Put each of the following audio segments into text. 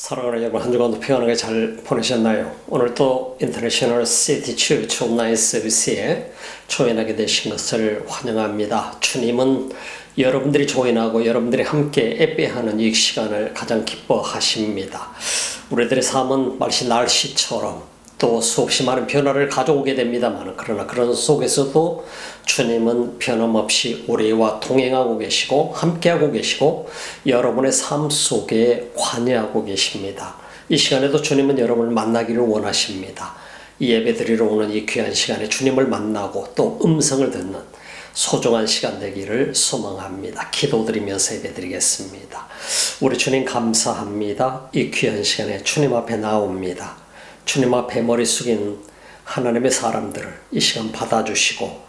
사랑하는 여러분, 한 주간도 평안하게 잘 보내셨나요? 오늘 또 인터내셔널 시티 추치 온라인 서비스에 조인하게 되신 것을 환영합니다. 주님은 여러분들이 조인하고 여러분들이 함께 예배하는 이 시간을 가장 기뻐하십니다. 우리들의 삶은 마치 날씨처럼 또 수없이 많은 변화를 가져오게 됩니다만, 그러나 그런 속에서도 주님은 변함없이 우리와 동행하고 계시고 함께하고 계시고 여러분의 삶 속에 관여하고 계십니다. 이 시간에도 주님은 여러분을 만나기를 원하십니다. 이 예배드리러 오는 이 귀한 시간에 주님을 만나고 또 음성을 듣는 소중한 시간 되기를 소망합니다. 기도드리면서 예배드리겠습니다. 우리 주님 감사합니다. 이 귀한 시간에 주님 앞에 나옵니다. 주님 앞에 머리 숙인 하나님의 사람들을 이 시간 받아주시고,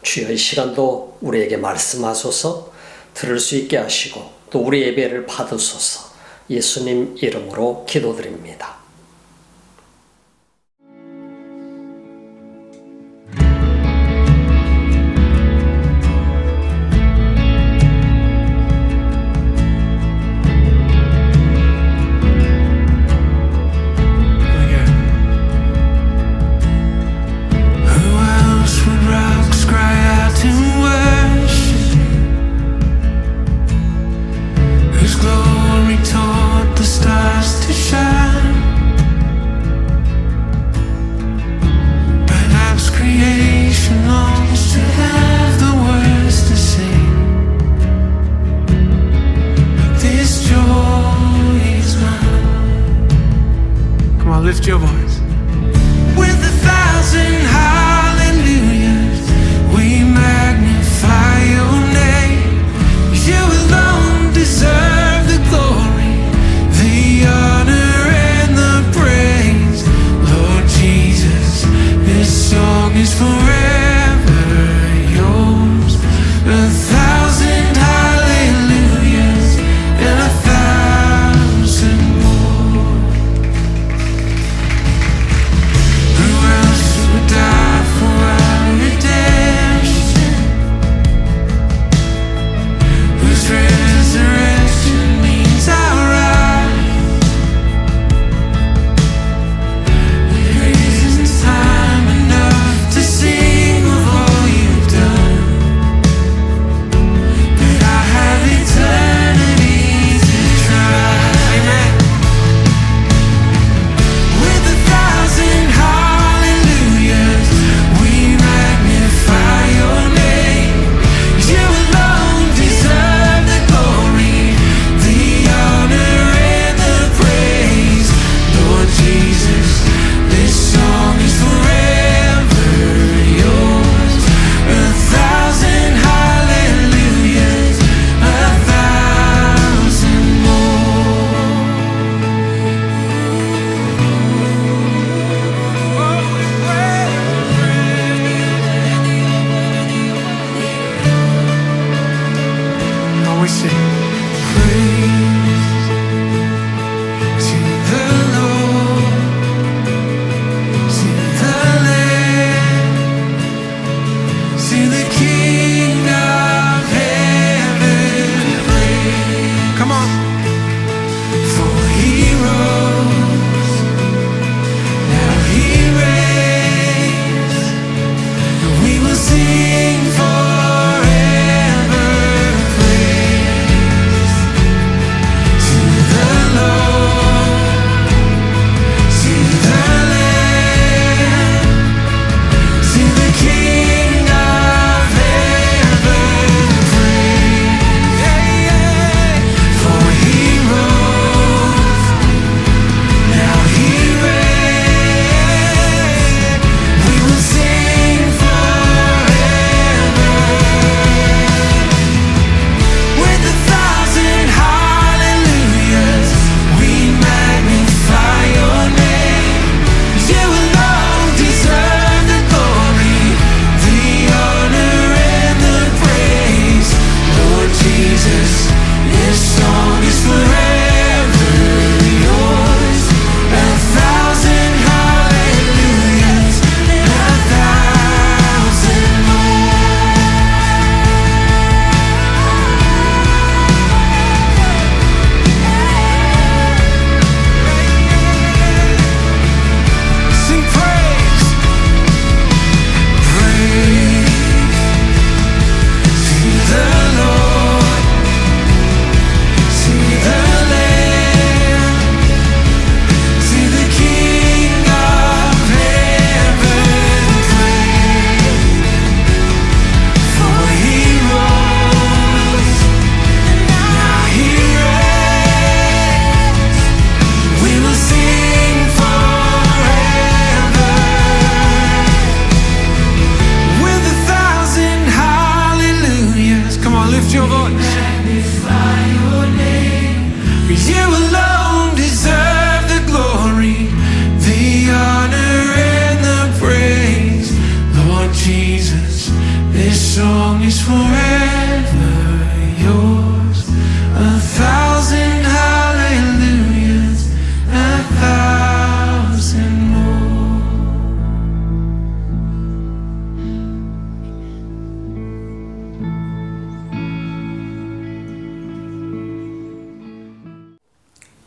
주여 이 시간도 우리에게 말씀하소서, 들을 수 있게 하시고 또 우리 예배를 받으소서. 예수님 이름으로 기도드립니다. Glory taught the stars to shine.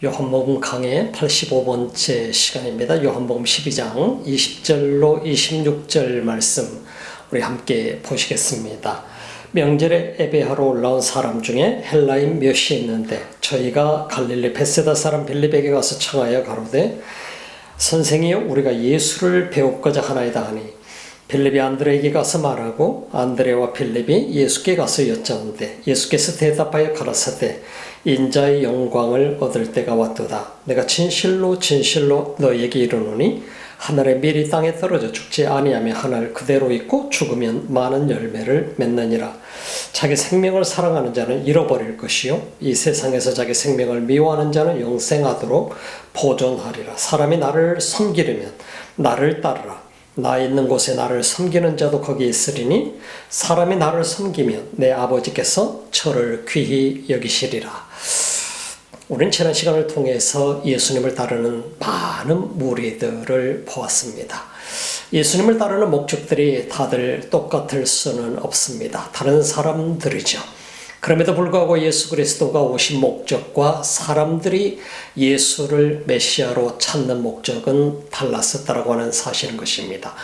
요한복음 강의 85번째 시간입니다. 요한복음 12장 20절로 26절 말씀 우리 함께 보시겠습니다. 명절에 예배하러 올라온 사람 중에 헬라인 몇이 있는데 저희가 갈릴리 베세다 사람 빌립에게 가서 청하여 가로되 선생이여 우리가 예수를 배우고자 하나이다 하니 빌립이 안드레에게 가서 말하고 안드레와 빌립이 예수께 가서 여짜오는데 예수께서 대답하여 가라사대 인자의 영광을 얻을 때가 왔도다. 내가 진실로 진실로 너에게 이르노니 하늘의 밀이 땅에 떨어져 죽지 아니하며 하늘 그대로 있고 죽으면 많은 열매를 맺느니라. 자기 생명을 사랑하는 자는 잃어버릴 것이요 이 세상에서 자기 생명을 미워하는 자는 영생하도록 보존하리라. 사람이 나를 섬기려면 나를 따르라. 나 있는 곳에 나를 섬기는 자도 거기 있으리니 사람이 나를 섬기면 내 아버지께서 저를 귀히 여기시리라. 우리는 지난 시간을 통해서 예수님을 따르는 많은 무리들을 보았습니다. 예수님을 따르는 목적들이 다들 똑같을 수는 없습니다. 다른 사람들이죠. 그럼에도 불구하고 예수 그리스도가 오신 목적과 사람들이 예수를 메시아로 찾는 목적은 달랐었다라고 하는 사실인 것입니다.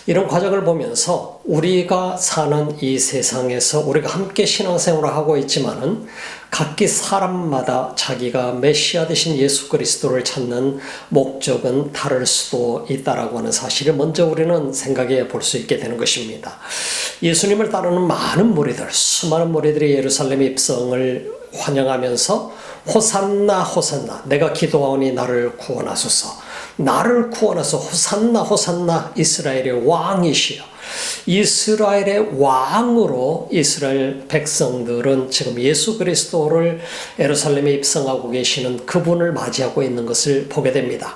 이런 과정을 보면서 우리가 사는 이 세상에서 우리가 함께 신앙생활을 하고 있지만은 각기 사람마다 자기가 메시아 되신 예수 그리스도를 찾는 목적은 다를 수도 있다라고 하는 사실을 먼저 우리는 생각해 볼 수 있게 되는 것입니다. 예수님을 따르는 많은 무리들, 수많은 무리들이 예루살렘 입성을 환영하면서 호산나 호산나 내가 기도하오니 나를 구원하소서 나를 구원하소서 호산나 호산나 이스라엘의 왕이시여. 이스라엘의 왕으로 이스라엘 백성들은 지금 예수 그리스도를 예루살렘에 입성하고 계시는 그분을 맞이하고 있는 것을 보게 됩니다.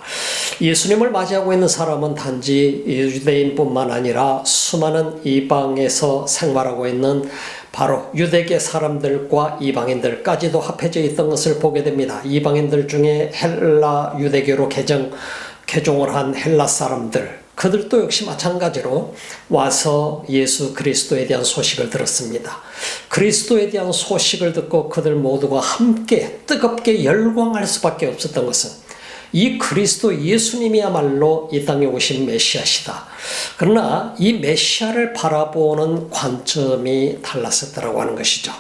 예수님을 맞이하고 있는 사람은 단지 유대인뿐만 아니라 수많은 이방에서 생활하고 있는 바로 유대계 사람들과 이방인들까지도 합해져 있던 것을 보게 됩니다. 이방인들 중에 헬라 유대교로 개종을 한 헬라 사람들, 그들도 역시 마찬가지로 와서 예수 그리스도에 대한 소식을 들었습니다. 그리스도에 대한 소식을 듣고 그들 모두가 함께 뜨겁게 열광할 수밖에 없었던 것은 이 그리스도 예수님이야말로 이 땅에 오신 메시아시다. 그러나 이 메시아를 바라보는 관점이 달랐었다라고 하는 것이죠.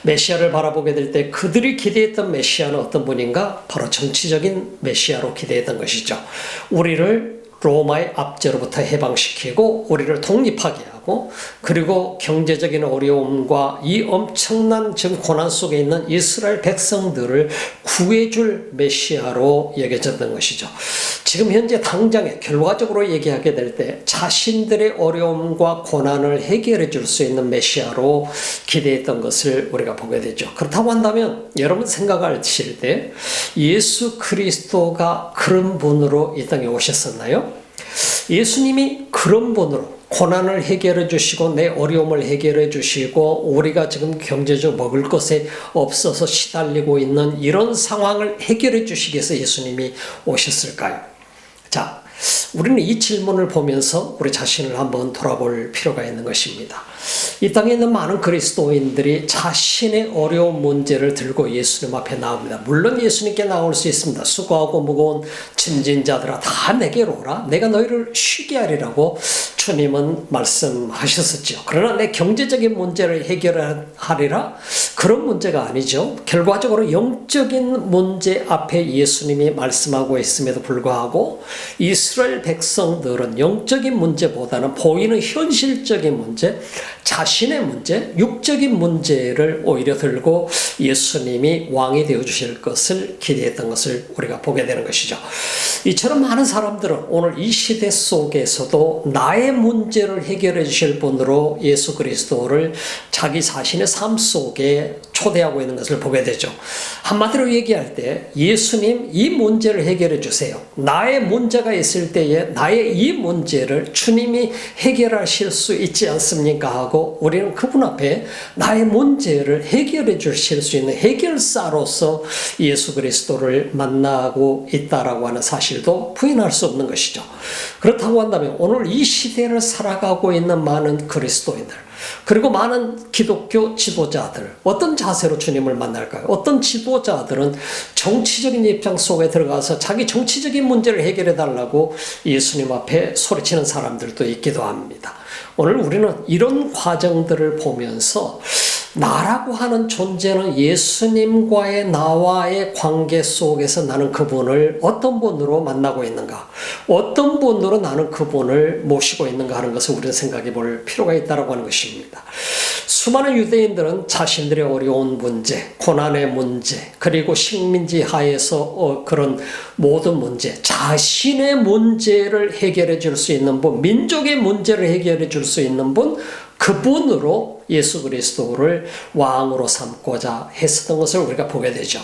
메시아를 바라보게 될 때 그들이 기대했던 메시아는 어떤 분인가? 바로 정치적인 메시아로 기대했던 것이죠. 우리를 로마의 압제로부터 해방시키고 우리를 독립하게 하고 그리고 경제적인 어려움과 이 엄청난 지금 고난 속에 있는 이스라엘 백성들을 구해줄 메시아로 여겨졌던 것이죠. 지금 현재 당장에 결과적으로 얘기하게 될 때 자신들의 어려움과 고난을 해결해 줄 수 있는 메시아로 기대했던 것을 우리가 보게 되죠. 그렇다고 한다면 여러분 생각하실 때 예수 그리스도가 그런 분으로 이 땅에 오셨었나요? 예수님이 그런 분으로 고난을 해결해 주시고 내 어려움을 해결해 주시고 우리가 지금 경제적으로 먹을 것이 없어서 시달리고 있는 이런 상황을 해결해 주시기 위해서 예수님이 오셨을까요? 자, 우리는 이 질문을 보면서 우리 자신을 한번 돌아볼 필요가 있는 것입니다. 이 땅에 있는 많은 그리스도인들이 자신의 어려운 문제를 들고 예수님 앞에 나옵니다. 물론 예수님께 나올 수 있습니다. 수고하고 무거운 짐진 자들아 다 내게로 오라. 내가 너희를 쉬게 하리라고 주님은 말씀하셨었죠. 그러나 내 경제적인 문제를 해결하리라? 그런 문제가 아니죠. 결과적으로 영적인 문제 앞에 예수님이 말씀하고 있음에도 불구하고 이스라엘 백성들은 영적인 문제보다는 보이는 현실적인 문제, 자신의 문제, 육적인 문제를 오히려 들고 예수님이 왕이 되어주실 것을 기대했던 것을 우리가 보게 되는 것이죠. 이처럼 많은 사람들은 오늘 이 시대 속에서도 나의 문제를 해결해 주실 분으로 예수 그리스도를 자기 자신의 삶 속에 초대하고 있는 것을 보게 되죠. 한마디로 얘기할 때 예수님 이 문제를 해결해 주세요. 나의 문제가 있을 때에 나의 이 문제를 주님이 해결하실 수 있지 않습니까? 하고 우리는 그분 앞에 나의 문제를 해결해 주실 수 있는 해결사로서 예수 그리스도를 만나고 있다라고 하는 사실도 부인할 수 없는 것이죠. 그렇다고 한다면 오늘 이 시대를 살아가고 있는 많은 그리스도인들, 그리고 많은 기독교 지도자들 어떤 자세로 주님을 만날까요? 어떤 지도자들은 정치적인 입장 속에 들어가서 자기 정치적인 문제를 해결해 달라고 예수님 앞에 소리치는 사람들도 있기도 합니다. 오늘 우리는 이런 과정들을 보면서 나라고 하는 존재는 예수님과의 나와의 관계 속에서 나는 그분을 어떤 분으로 만나고 있는가, 어떤 분으로 나는 그분을 모시고 있는가 하는 것을 우리는 생각해 볼 필요가 있다고 하는 것입니다. 수많은 유대인들은 자신들의 어려운 문제, 고난의 문제, 그리고 식민지 하에서 그런 모든 문제, 자신의 문제를 해결해 줄 수 있는 분, 민족의 문제를 해결해 줄 수 있는 분, 그분으로 예수 그리스도를 왕으로 삼고자 했었던 것을 우리가 보게 되죠.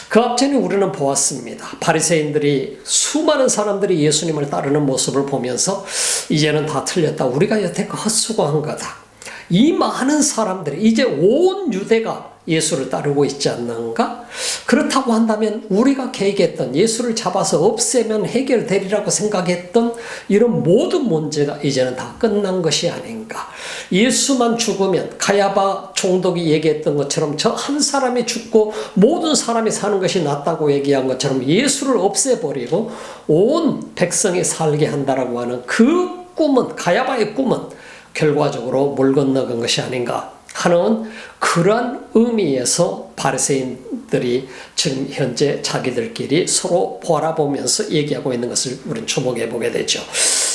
그 앞전에 우리는 보았습니다. 바리새인들이 수많은 사람들이 예수님을 따르는 모습을 보면서 이제는 다 틀렸다. 우리가 여태껏 헛수고한 거다. 이 많은 사람들이 이제 온 유대가 예수를 따르고 있지 않는가? 그렇다고 한다면 우리가 계획했던 예수를 잡아서 없애면 해결되리라고 생각했던 이런 모든 문제가 이제는 다 끝난 것이 아닌가? 예수만 죽으면 가야바 총독이 얘기했던 것처럼 저 한 사람이 죽고 모든 사람이 사는 것이 낫다고 얘기한 것처럼 예수를 없애버리고 온 백성이 살게 한다라고 하는 그 꿈은, 가야바의 꿈은 결과적으로 물 건너간 것이 아닌가 하는 그러한 의미에서 바리새인들이 지금 현재 자기들끼리 서로 바라보면서 얘기하고 있는 것을 우리는 주목해 보게 되죠.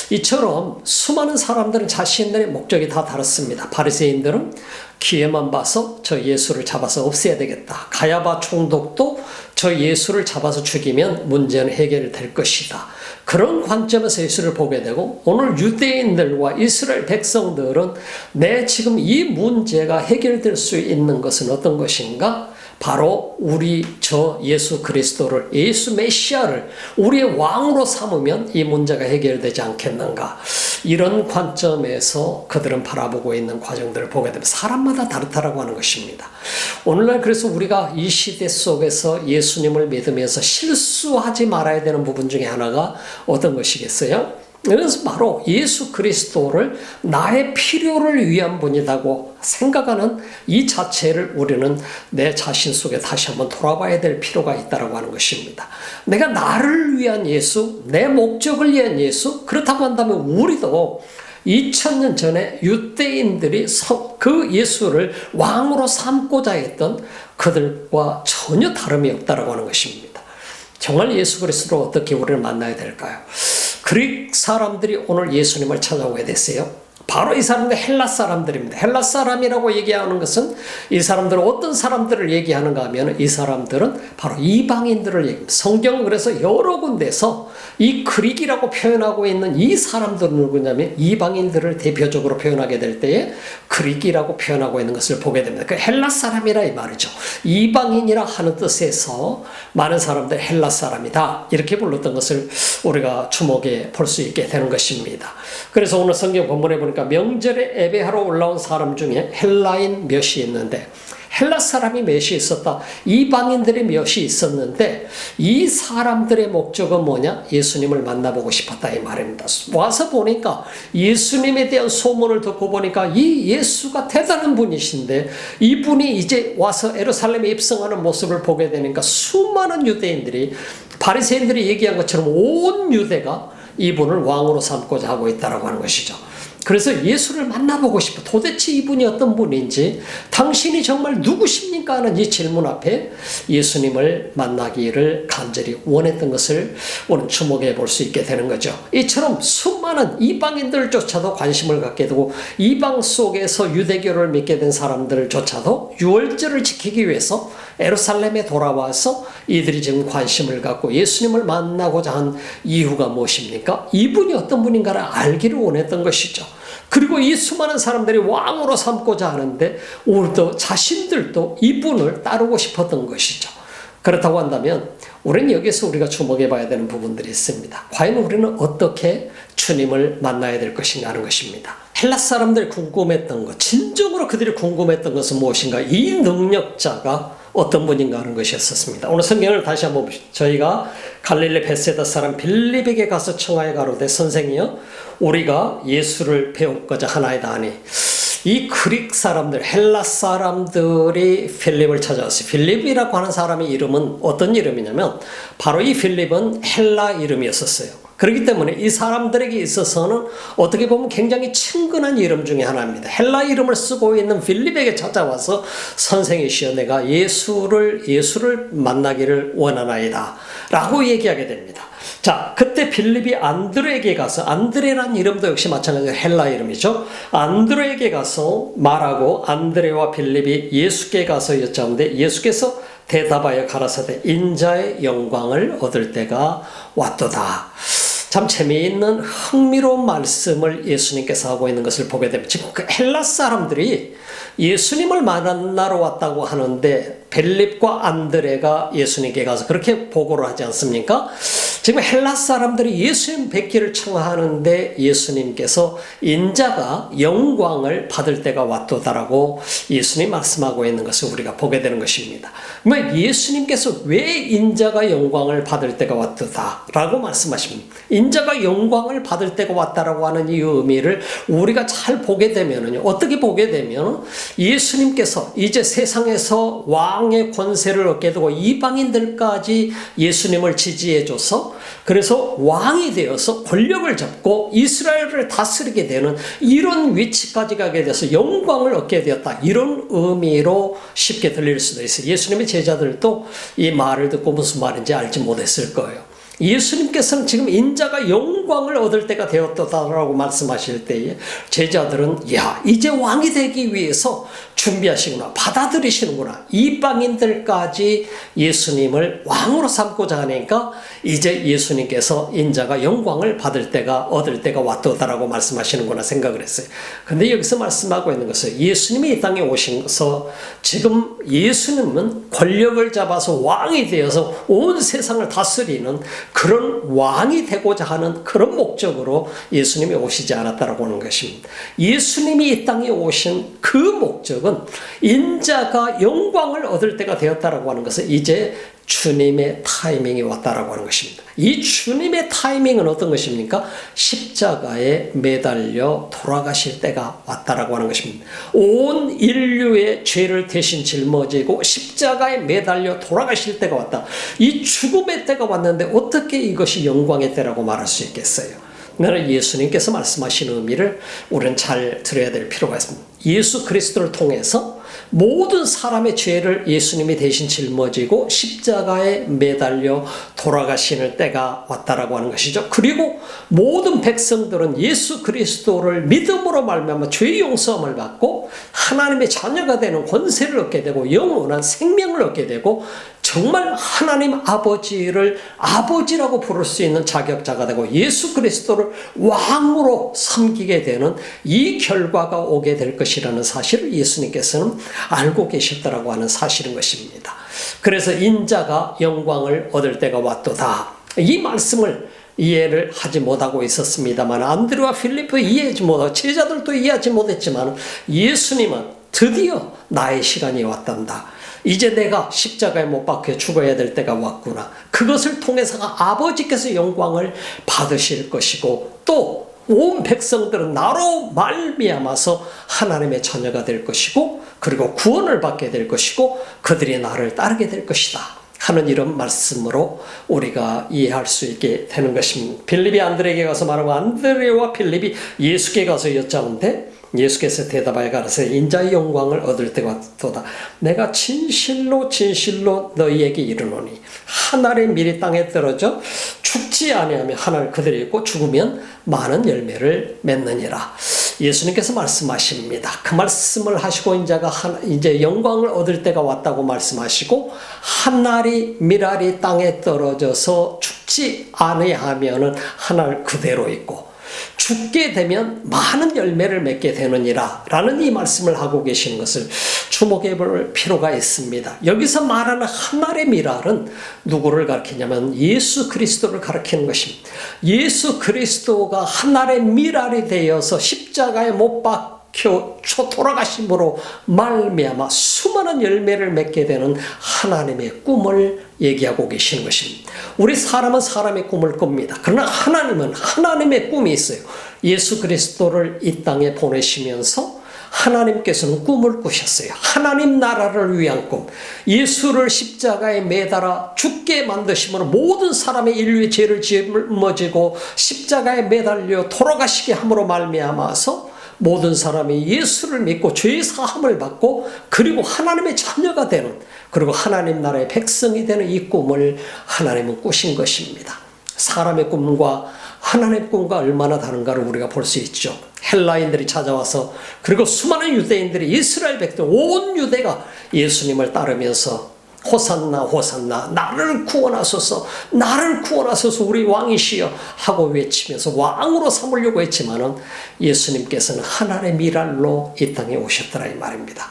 이처럼 수많은 사람들은 자신들의 목적이 다 다릅니다. 바리새인들은 기회만 봐서 저 예수를 잡아서 없애야 되겠다. 가야바 총독도 저 예수를 잡아서 죽이면 문제는 해결될 것이다. 그런 관점에서 예수를 보게 되고, 오늘 유대인들과 이스라엘 백성들은 내 지금 이 문제가 해결될 수 있는 것은 어떤 것인가? 바로 우리 저 예수 그리스도를, 예수 메시아를 우리의 왕으로 삼으면 이 문제가 해결되지 않겠는가? 이런 관점에서 그들은 바라보고 있는 과정들을 보게 되면 사람마다 다르다라고 하는 것입니다. 오늘날 그래서 우리가 이 시대 속에서 예수님을 믿으면서 실수하지 말아야 되는 부분 중에 하나가 어떤 것이겠어요? 그래서 바로 예수 그리스도를 나의 필요를 위한 분이라고 생각하는 이 자체를 우리는 내 자신 속에 다시 한번 돌아봐야 될 필요가 있다고 하는 것입니다. 내가 나를 위한 예수, 내 목적을 위한 예수, 그렇다고 한다면 우리도 2000년 전에 유대인들이 그 예수를 왕으로 삼고자 했던 그들과 전혀 다름이 없다고 하는 것입니다. 정말 예수 그리스도를 어떻게 우리를 만나야 될까요? 그릭 사람들이 오늘 예수님을 찾아오게 됐어요. 바로 이 사람들 헬라 사람들입니다. 헬라 사람이라고 얘기하는 것은 이 사람들은 어떤 사람들을 얘기하는가 하면 이 사람들은 바로 이방인들을 얘기합니다. 성경은 그래서 여러 군데서 이 그릭이라고 표현하고 있는 이 사람들은 누구냐면 이방인들을 대표적으로 표현하게 될 때에 그릭이라고 표현하고 있는 것을 보게 됩니다. 그 헬라 사람이라 이 말이죠. 이방인이라 하는 뜻에서 많은 사람들 헬라 사람이다 이렇게 불렀던 것을 우리가 주목해 볼 수 있게 되는 것입니다. 그래서 오늘 성경 본문에 보니까 명절에 예배하러 올라온 사람 중에 헬라인 몇이 있는데, 헬라 사람이 몇이 있었다. 이방인들이 몇이 있었는데 이 사람들의 목적은 뭐냐? 예수님을 만나보고 싶었다 이 말입니다. 와서 보니까 예수님에 대한 소문을 듣고 보니까 이 예수가 대단한 분이신데 이분이 이제 와서 예루살렘에 입성하는 모습을 보게 되니까 수많은 유대인들이 바리새인들이 얘기한 것처럼 온 유대가 이분을 왕으로 삼고자 하고 있다고 하는 것이죠. 그래서 예수를 만나보고 싶어. 도대체 이분이 어떤 분인지, 당신이 정말 누구십니까? 하는 이 질문 앞에 예수님을 만나기를 간절히 원했던 것을 오늘 주목해 볼 수 있게 되는 거죠. 이처럼 수많은 이방인들조차도 관심을 갖게 되고 이방 속에서 유대교를 믿게 된 사람들조차도 유월절을 지키기 위해서 예루살렘에 돌아와서 이들이 지금 관심을 갖고 예수님을 만나고자 한 이유가 무엇입니까? 이분이 어떤 분인가를 알기를 원했던 것이죠. 그리고 이 수많은 사람들이 왕으로 삼고자 하는데 오늘도 자신들도 이분을 따르고 싶었던 것이죠. 그렇다고 한다면 우리는 여기서 우리가 주목해 봐야 되는 부분들이 있습니다. 과연 우리는 어떻게 주님을 만나야 될 것인가 하는 것입니다. 헬라 사람들이 궁금했던 것, 진정으로 그들이 궁금했던 것은 무엇인가? 이 능력자가 어떤 분인가 하는 것이었습니다. 오늘 성경을 다시 한번 봅시다. 저희가 갈릴리 베세다 사람 빌립에게 가서 청하여 가로되 선생이여 우리가 예수를 배우고자 하나이다 하니 이 그릭 사람들, 헬라 사람들이 필립을 찾아왔어요. 필립이라고 하는 사람의 이름은 어떤 이름이냐면 바로 이 필립은 헬라 이름이었었어요. 그렇기 때문에 이 사람들에게 있어서는 어떻게 보면 굉장히 친근한 이름 중에 하나입니다. 헬라 이름을 쓰고 있는 필립에게 찾아와서 선생이시여 내가 예수를 만나기를 원하나이다 라고 얘기하게 됩니다. 자, 그때 필립이 안드레에게 가서, 안드레라는 이름도 역시 마찬가지로 헬라 이름이죠. 안드레에게 가서 말하고 안드레와 필립이 예수께 가서 여짜오는데 예수께서 대답하여 가라사대 인자의 영광을 얻을 때가 왔도다. 참 재미있는 흥미로운 말씀을 예수님께서 하고 있는 것을 보게 됩니다. 지금 그 헬라 사람들이 예수님을 만나러 왔다고 하는데 빌립과 안드레가 예수님께 가서 그렇게 보고를 하지 않습니까? 지금 헬라 사람들이 예수님 뵙기를 청하는데 예수님께서 인자가 영광을 받을 때가 왔도다라고 예수님 말씀하고 있는 것을 우리가 보게 되는 것입니다. 예수님께서 왜 인자가 영광을 받을 때가 왔도다라고 말씀하십니다. 인자가 영광을 받을 때가 왔다라고 하는 이 의미를 우리가 잘 보게 되면은요, 어떻게 보게 되면 예수님께서 이제 세상에서 왕의 권세를 얻게 되고 이방인들까지 예수님을 지지해줘서 그래서 왕이 되어서 권력을 잡고 이스라엘을 다스리게 되는 이런 위치까지 가게 돼서 영광을 얻게 되었다. 이런 의미로 쉽게 들릴 수도 있어요. 예수님의 제자들도 이 말을 듣고 무슨 말인지 알지 못했을 거예요. 예수님께서는 지금 인자가 영광을 얻을 때가 되었다라고 말씀하실 때에 제자들은 야, 이제 왕이 되기 위해서 준비하시구나, 받아들이시는구나, 이방인들까지 예수님을 왕으로 삼고자 하니까 이제 예수님께서 인자가 영광을 받을 때가 얻을 때가 왔도다라고 말씀하시는구나 생각을 했어요. 근데 여기서 말씀하고 있는 것은 예수님이 이 땅에 오셔서 지금 예수님은 권력을 잡아서 왕이 되어서 온 세상을 다스리는 그런 왕이 되고자 하는 그런 목적으로 예수님이 오시지 않았다라고 하는 것입니다. 예수님이 이 땅에 오신 그 목적은 인자가 영광을 얻을 때가 되었다라고 하는 것은 이제 주님의 타이밍이 왔다라고 하는 것입니다. 이 주님의 타이밍은 어떤 것입니까? 십자가에 매달려 돌아가실 때가 왔다라고 하는 것입니다. 온 인류의 죄를 대신 짊어지고 십자가에 매달려 돌아가실 때가 왔다. 이 죽음의 때가 왔는데 어떻게 이것이 영광의 때라고 말할 수 있겠어요? 나는 예수님께서 말씀하신 의미를 우리는 잘 들어야 될 필요가 있습니다. 예수 그리스도를 통해서 모든 사람의 죄를 예수님이 대신 짊어지고 십자가에 매달려 돌아가시는 때가 왔다라고 하는 것이죠. 그리고 모든 백성들은 예수 그리스도를 믿음으로 말미암아 죄 용서함을 받고 하나님의 자녀가 되는 권세를 얻게 되고 영원한 생명을 얻게 되고 정말 하나님 아버지를 아버지라고 부를 수 있는 자격자가 되고 예수 그리스도를 왕으로 섬기게 되는 이 결과가 오게 될 것이라는 사실을 예수님께서는 알고 계셨다라고 하는 사실인 것입니다. 그래서 인자가 영광을 얻을 때가 왔도다. 이 말씀을 이해를 하지 못하고 있었습니다만 안드레와 필립도 이해하지 못하고 제자들도 이해하지 못했지만 예수님은 드디어 나의 시간이 왔단다. 이제 내가 십자가에 못 박혀 죽어야 될 때가 왔구나. 그것을 통해서가 아버지께서 영광을 받으실 것이고 또 온 백성들은 나로 말미암아서 하나님의 자녀가 될 것이고 그리고 구원을 받게 될 것이고 그들이 나를 따르게 될 것이다 하는 이런 말씀으로 우리가 이해할 수 있게 되는 것입니다. 필립이 안드레에게 가서 말하고 안드레와 필립이 예수께 가서 여짜오는데 예수께서 대답하여 가라사대 인자의 영광을 얻을 때가 왔도다. 내가 진실로 진실로 너희에게 이르노니 한 알의 밀이 땅에 떨어져 죽지 아니하면 한 알 그대로 있고 죽으면 많은 열매를 맺느니라. 예수님께서 말씀하십니다. 그 말씀을 하시고 이제 영광을 얻을 때가 왔다고 말씀하시고 한 알이 밀알이 땅에 떨어져서 죽지 아니하면 한 알 그대로 있고 죽게 되면 많은 열매를 맺게 되느니라 라는 이 말씀을 하고 계시는 것을 주목해 볼 필요가 있습니다. 여기서 말하는 한 알의 밀알은 누구를 가리키냐면 예수 그리스도를 가리키는 것입니다. 예수 그리스도가 한 알의 밀알이 되어서 십자가에 못 박혀 돌아가심으로 말미암아 수많은 열매를 맺게 되는 하나님의 꿈을 얘기하고 계시는 것입니다. 우리 사람은 사람의 꿈을 꿉니다. 그러나 하나님은 하나님의 꿈이 있어요. 예수 그리스도를 이 땅에 보내시면서 하나님께서는 꿈을 꾸셨어요. 하나님 나라를 위한 꿈. 예수를 십자가에 매달아 죽게 만드심으로 모든 사람의 인류의 죄를 짊어지고 십자가에 매달려 돌아가시게 함으로 말미암아서 모든 사람이 예수를 믿고 죄 사함을 받고 그리고 하나님의 자녀가 되는, 그리고 하나님 나라의 백성이 되는 이 꿈을 하나님은 꾸신 것입니다. 사람의 꿈과 하나님의 꿈과 얼마나 다른가를 우리가 볼 수 있죠. 헬라인들이 찾아와서, 그리고 수많은 유대인들이, 이스라엘 백성 온 유대가 예수님을 따르면서 호산나 호산나, 나를 구원하소서, 나를 구원하소서, 우리 왕이시여 하고 외치면서 왕으로 삼으려고 했지만은 예수님께서는 하나님의 미랄로 이 땅에 오셨더라 이 말입니다.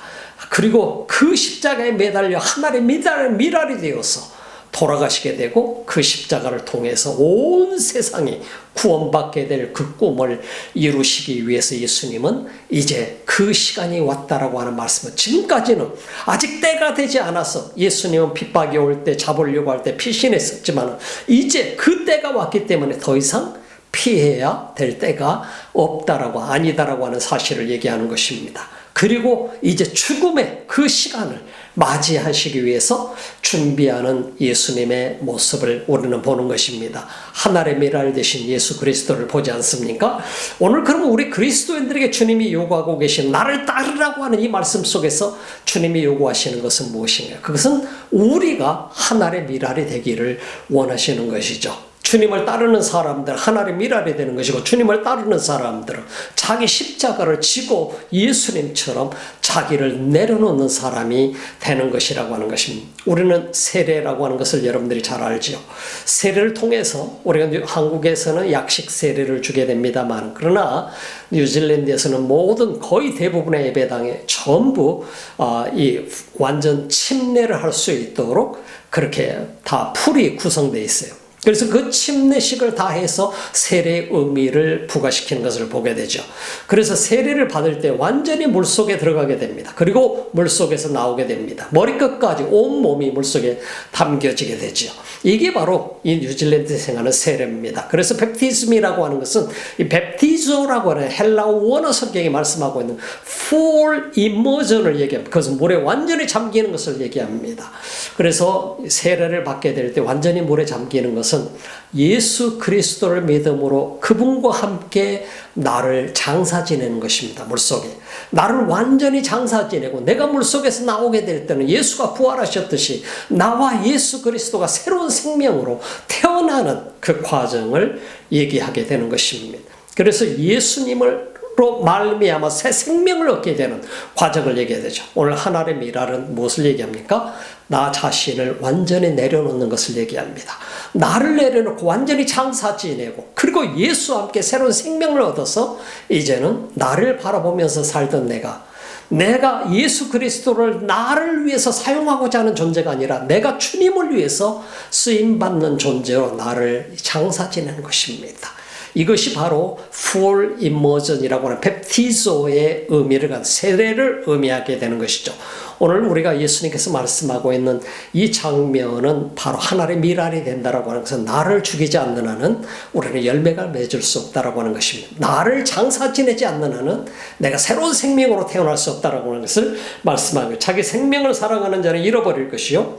그리고 그 십자가에 매달려 하나님의 미랄이 되어서 돌아가시게 되고 그 십자가를 통해서 온 세상이 구원받게 될 그 꿈을 이루시기 위해서 예수님은 이제 그 시간이 왔다라고 하는 말씀은, 지금까지는 아직 때가 되지 않아서 예수님은 핍박이 올 때 잡으려고 할 때 피신했었지만 이제 그 때가 왔기 때문에 더 이상 피해야 될 때가 없다라고, 아니다라고 하는 사실을 얘기하는 것입니다. 그리고 이제 죽음의 그 시간을 맞이하시기 위해서 준비하는 예수님의 모습을 우리는 보는 것입니다. 하늘의 미랄 되신 예수 그리스도를 보지 않습니까? 오늘 그러면 우리 그리스도인들에게 주님이 요구하고 계신 나를 따르라고 하는 이 말씀 속에서 주님이 요구하시는 것은 무엇인가요? 그것은 우리가 하늘의 미랄이 되기를 원하시는 것이죠. 주님을 따르는 사람들 하나님의 미랄이 되는 것이고, 주님을 따르는 사람들은 자기 십자가를 지고 예수님처럼 자기를 내려놓는 사람이 되는 것이라고 하는 것입니다. 우리는 세례라고 하는 것을 여러분들이 잘 알죠. 세례를 통해서 우리가 한국에서는 약식 세례를 주게 됩니다만, 그러나 뉴질랜드에서는 모든 거의 대부분의 예배당에 전부 이 완전 침례를 할 수 있도록 그렇게 다 풀이 구성되어 있어요. 그래서 그 침례식을 다 해서 세례의 의미를 부과시키는 것을 보게 되죠. 그래서 세례를 받을 때 완전히 물속에 들어가게 됩니다. 그리고 물속에서 나오게 됩니다. 머리끝까지 온몸이 물속에 담겨지게 되죠. 이게 바로 이 뉴질랜드에 생하는 세례입니다. 그래서 베프티즘이라고 하는 것은 이 베프티조라고 하는 헬라어 원어 성경이 말씀하고 있는 full immersion을 얘기합니다. 그것은 물에 완전히 잠기는 것을 얘기합니다. 그래서 세례를 받게 될 때 완전히 물에 잠기는 것은 예수 그리스도를 믿음으로 그분과 함께 나를 장사 지내는 것입니다. 물속에 나를 완전히 장사 지내고, 내가 물속에서 나오게 될 때는 예수가 부활하셨듯이 나와 예수 그리스도가 새로운 생명으로 태어나는 그 과정을 얘기하게 되는 것입니다. 그래서 예수님을 로 말미암아 새 생명을 얻게 되는 과정을 얘기해야 되죠. 오늘 하늘의 미랄은 무엇을 얘기합니까? 나 자신을 완전히 내려놓는 것을 얘기합니다. 나를 내려놓고 완전히 장사 지내고, 그리고 예수와 함께 새로운 생명을 얻어서 이제는 나를 바라보면서 살던 내가 예수 그리스도를 나를 위해서 사용하고자 하는 존재가 아니라 내가 주님을 위해서 쓰임받는 존재로 나를 장사 지내는 것입니다. 이것이 바로 full immersion이라고 하는 베프티조의 의미를 갖는 세례를 의미하게 되는 것이죠. 오늘 우리가 예수님께서 말씀하고 있는 이 장면은 바로 하늘의 미랄이 된다라고 하는 것은, 나를 죽이지 않는 한은 우리는 열매가 맺을 수 없다라고 하는 것입니다. 나를 장사 지내지 않는 한은 내가 새로운 생명으로 태어날 수 없다라고 하는 것을 말씀하고, 자기 생명을 사랑하는 자는 잃어버릴 것이요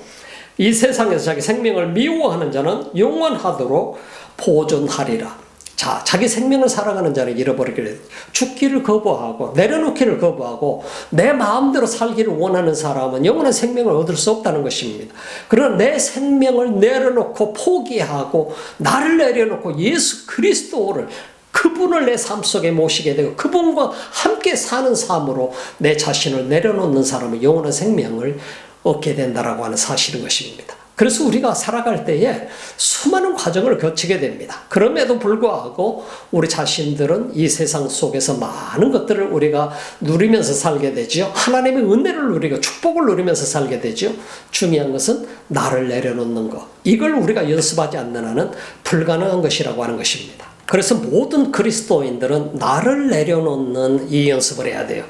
이 세상에서 자기 생명을 미워하는 자는 영원하도록 보존하리라. 자, 자기 생명을 살아가는 자는 잃어버리기를, 죽기를 거부하고 내려놓기를 거부하고 내 마음대로 살기를 원하는 사람은 영원한 생명을 얻을 수 없다는 것입니다. 그러나 내 생명을 내려놓고 포기하고 나를 내려놓고 예수 그리스도를, 그분을 내 삶 속에 모시게 되고 그분과 함께 사는 삶으로 내 자신을 내려놓는 사람은 영원한 생명을 얻게 된다라고 하는 사실인 것입니다. 그래서 우리가 살아갈 때에 수많은 과정을 거치게 됩니다. 그럼에도 불구하고 우리 자신들은 이 세상 속에서 많은 것들을 우리가 누리면서 살게 되죠. 하나님의 은혜를 누리고 축복을 누리면서 살게 되죠. 중요한 것은 나를 내려놓는 것. 이걸 우리가 연습하지 않는 한은 불가능한 것이라고 하는 것입니다. 그래서 모든 그리스도인들은 나를 내려놓는 이 연습을 해야 돼요.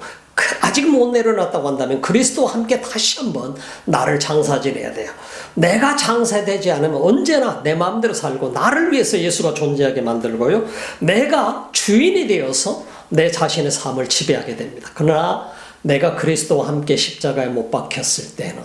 아직 못 내려놨다고 한다면 그리스도와 함께 다시 한번 나를 장사지내야 돼요. 내가 장사되지 않으면 언제나 내 마음대로 살고 나를 위해서 예수가 존재하게 만들고요, 내가 주인이 되어서 내 자신의 삶을 지배하게 됩니다. 그러나 내가 그리스도와 함께 십자가에 못 박혔을 때는,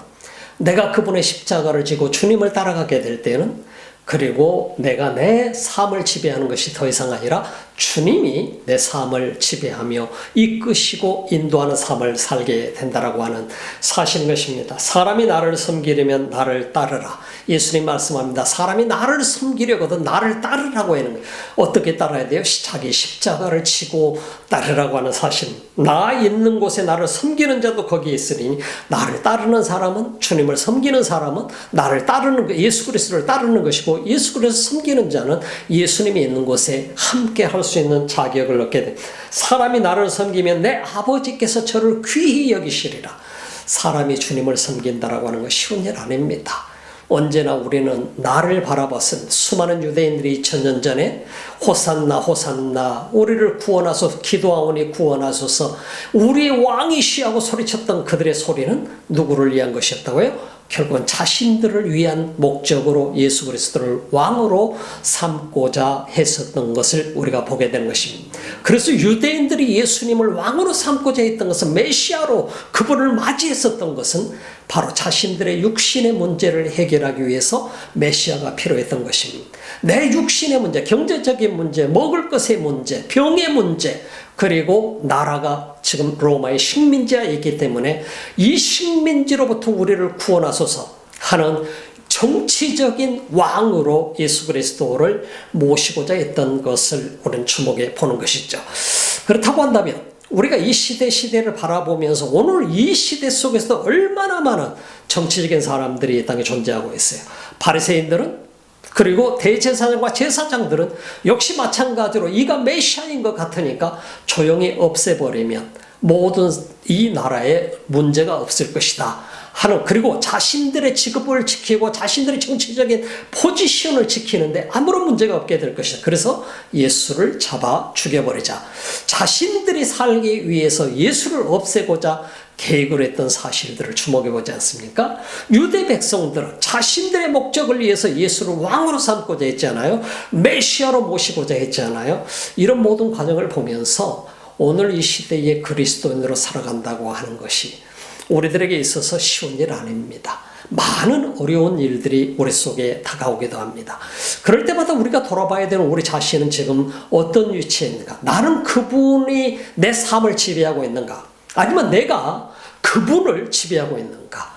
내가 그분의 십자가를 지고 주님을 따라가게 될 때는, 그리고 내가 내 삶을 지배하는 것이 더 이상 아니라 주님이 내 삶을 지배하며 이끄시고 인도하는 삶을 살게 된다라고 하는 사실인 것입니다. 사람이 나를 섬기려면 나를 따르라. 예수님 말씀합니다. 사람이 나를 섬기려거든 나를 따르라고 하는 거예요. 어떻게 따라야 돼요? 자기 십자가를 지고 따르라고 하는 사실. 나 있는 곳에 나를 섬기는 자도 거기에 있으니, 나를 따르는 사람은, 주님을 섬기는 사람은 나를 따르는 것, 예수 그리스도를 따르는 것이고, 예수 그리스도를 섬기는 자는 예수님이 있는 곳에 함께 할 수 있는 자격을 얻게 됩니다. 사람이 나를 섬기면 내 아버지께서 저를 귀히 여기시리라. 사람이 주님을 섬긴다라고 하는 건 쉬운 일 아닙니다. 언제나 우리는 나를 바라봤은 수많은 유대인들이 2000년 전에 호산나 호산나 우리를 구원하소서, 기도하오니 구원하소서, 우리의 왕이시하고 소리쳤던 그들의 소리는 누구를 위한 것이었다고요? 결국은 자신들을 위한 목적으로 예수 그리스도를 왕으로 삼고자 했었던 것을 우리가 보게 되는 것입니다. 그래서 유대인들이 예수님을 왕으로 삼고자 했던 것은, 메시아로 그분을 맞이했었던 것은 바로 자신들의 육신의 문제를 해결하기 위해서 메시아가 필요했던 것입니다. 내 육신의 문제, 경제적인 문제, 먹을 것의 문제, 병의 문제, 그리고 나라가 지금 로마의 식민지가 있기 때문에 이 식민지로부터 우리를 구원하소서 하는 정치적인 왕으로 예수 그리스도를 모시고자 했던 것을 우리는 주목해 보는 것이죠. 그렇다고 한다면 우리가 이 시대를 바라보면서 오늘 이 시대 속에서도 얼마나 많은 정치적인 사람들이 이 땅에 존재하고 있어요. 바리새인들은, 그리고 대제사장과 제사장들은 역시 마찬가지로 이가 메시아인 것 같으니까 조용히 없애버리면 모든 이 나라에 문제가 없을 것이다 하는, 그리고 자신들의 직업을 지키고 자신들의 정치적인 포지션을 지키는데 아무런 문제가 없게 될 것이다. 그래서 예수를 잡아 죽여버리자. 자신들이 살기 위해서 예수를 없애고자 계획을 했던 사실들을 주목해 보지 않습니까? 유대 백성들은 자신들의 목적을 위해서 예수를 왕으로 삼고자 했잖아요. 메시아로 모시고자 했잖아요. 이런 모든 과정을 보면서 오늘 이 시대에 그리스도인으로 살아간다고 하는 것이 우리들에게 있어서 쉬운 일 아닙니다. 많은 어려운 일들이 우리 속에 다가오기도 합니다. 그럴 때마다 우리가 돌아봐야 되는 우리 자신은 지금 어떤 위치에 있는가? 나는 그분이 내 삶을 지배하고 있는가? 아니면 내가 그분을 지배하고 있는가?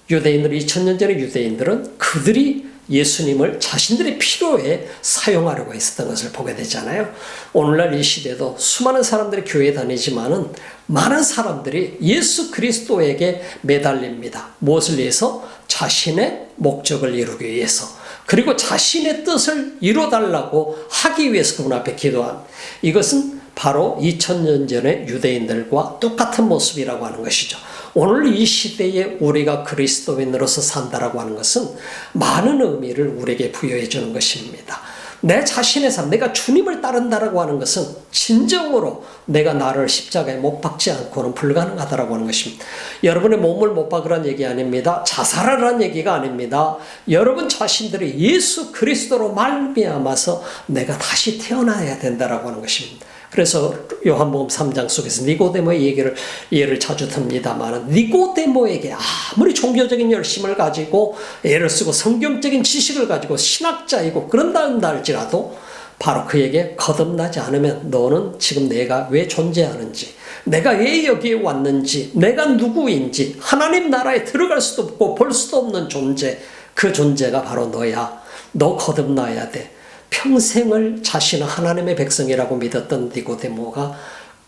유대인들, 2000년 전의 유대인들은 그들이 예수님을 자신들의 필요에 사용하려고 했었던 것을 보게 되잖아요. 오늘날 이 시대도 수많은 사람들이 교회에 다니지만은 많은 사람들이 예수 그리스도에게 매달립니다. 무엇을 위해서? 자신의 목적을 이루기 위해서, 그리고 자신의 뜻을 이루어달라고 하기 위해서 그분 앞에 기도합니다. 이것은 바로 2000년 전의 유대인들과 똑같은 모습이라고 하는 것이죠. 오늘 이 시대에 우리가 그리스도인으로서 산다라고 하는 것은 많은 의미를 우리에게 부여해 주는 것입니다. 내 자신의 삶, 내가 주님을 따른다라고 하는 것은 진정으로 내가 나를 십자가에 못 박지 않고는 불가능하다라고 하는 것입니다. 여러분의 몸을 못 박으라는 얘기 아닙니다. 자살하라는 얘기가 아닙니다. 여러분 자신들이 예수 그리스도로 말미암아서 내가 다시 태어나야 된다라고 하는 것입니다. 그래서 요한복음 3장 속에서 니고데모의 예를 자주 듭니다만, 니고데모에게 아무리 종교적인 열심을 가지고 애를 쓰고 성경적인 지식을 가지고 신학자이고 그런다 할지라도 바로 그에게 거듭나지 않으면 너는 지금 내가 왜 존재하는지, 내가 왜 여기에 왔는지, 내가 누구인지, 하나님 나라에 들어갈 수도 없고 볼 수도 없는 존재, 그 존재가 바로 너야. 너 거듭나야 돼. 평생을 자신은 하나님의 백성이라고 믿었던 니고데모가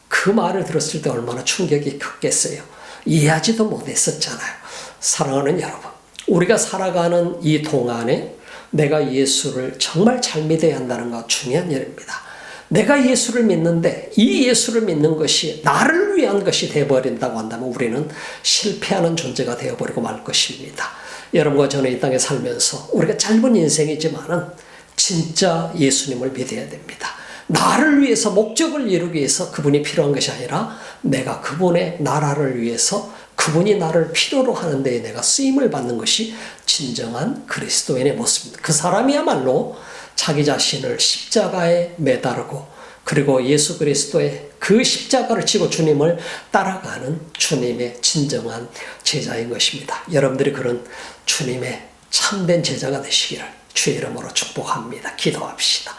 그 말을 들었을 때 얼마나 충격이 컸겠어요. 이해하지도 못했었잖아요. 사랑하는 여러분, 우리가 살아가는 이 동안에 내가 예수를 정말 잘 믿어야 한다는 것 중요한 일입니다. 내가 예수를 믿는데 이 예수를 믿는 것이 나를 위한 것이 되어버린다고 한다면 우리는 실패하는 존재가 되어버리고 말 것입니다. 여러분과 저는 이 땅에 살면서 우리가 짧은 인생이지만은 진짜 예수님을 믿어야 됩니다. 나를 위해서, 목적을 이루기 위해서 그분이 필요한 것이 아니라 내가 그분의 나라를 위해서, 그분이 나를 필요로 하는 데에 내가 쓰임을 받는 것이 진정한 그리스도인의 모습입니다. 그 사람이야말로 자기 자신을 십자가에 매다르고, 그리고 예수 그리스도의 그 십자가를 지고 주님을 따라가는 주님의 진정한 제자인 것입니다. 여러분들이 그런 주님의 참된 제자가 되시기를 주의 이름으로 축복합니다. 기도합시다.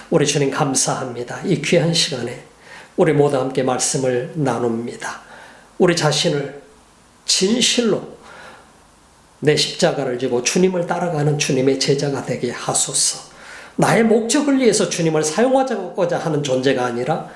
우리 주님 감사합니다. 이 귀한 시간에 우리 모두 함께 말씀을 나눕니다. 우리 자신을 진실로 내 십자가를 지고 주님을 따라가는 주님의 제자가 되게 하소서. 나의 목적을 위해서 주님을 사용하고자 하는 존재가 아니라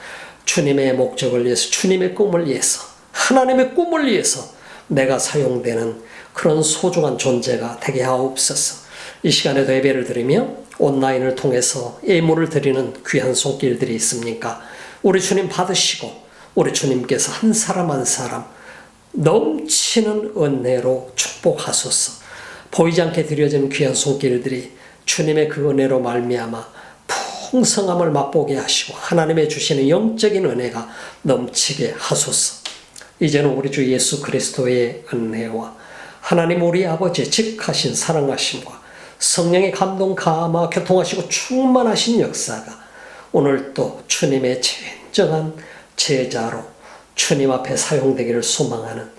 주님의 목적을 위해서, 주님의 꿈을 위해서, 하나님의 꿈을 위해서 내가 사용되는 그런 소중한 존재가 되게 하옵소서. 이 시간에도 예배를 드리며 온라인을 통해서 예물을 드리는 귀한 손길들이 있습니까? 우리 주님 받으시고 우리 주님께서 한 사람 한 사람 넘치는 은혜로 축복하소서. 보이지 않게 드려지는 귀한 손길들이 주님의 그 은혜로 말미암아 풍성함을 맛보게 하시고 하나님의 주시는 영적인 은혜가 넘치게 하소서. 이제는 우리 주 예수 그리스도의 은혜와 하나님 우리 아버지의 직하신 사랑하심과 성령의 감동 감화 교통하시고 충만하신 역사가 오늘 또 주님의 진정한 제자로 주님 앞에 사용되기를 소망하는,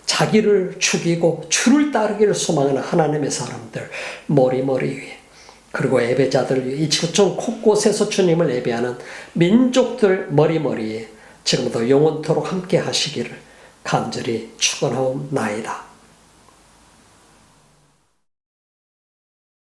자기를 죽이고 주를 따르기를 소망하는 하나님의 사람들 머리머리 위에, 그리고 예배자들 위해, 이 지구촌 곳곳에서 주님을 예배하는 민족들 머리머리에 지금부터 영원토록 함께 하시기를 간절히 축원하옵나이다.